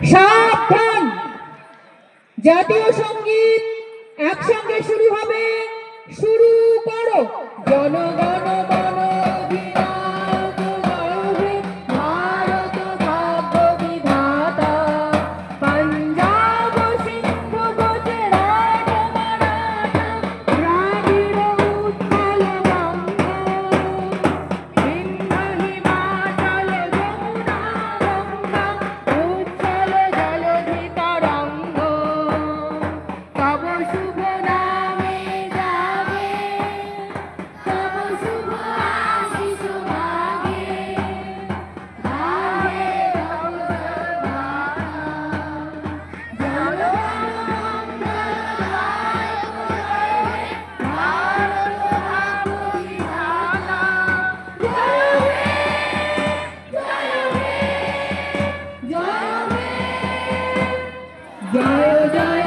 সাবধান, জাতীয় সঙ্গীত একসঙ্গে শুরু হবে। শুরু করো। জনগণ মন অধিনায়ক জয় হে ভারত ভাগ্য বিধাতা, পাঞ্জাব সিন্ধ গুজরাট মারাঠা দ্রাবিড় উৎকল বঙ্গ, সিন্ধ হিমাচল যমুনা গঙ্গা উচ্ছল জলধি তরঙ্গ, তব শুভ নামে গাবে, তব শুভ আশিস মাগে, গাহে জয় জয়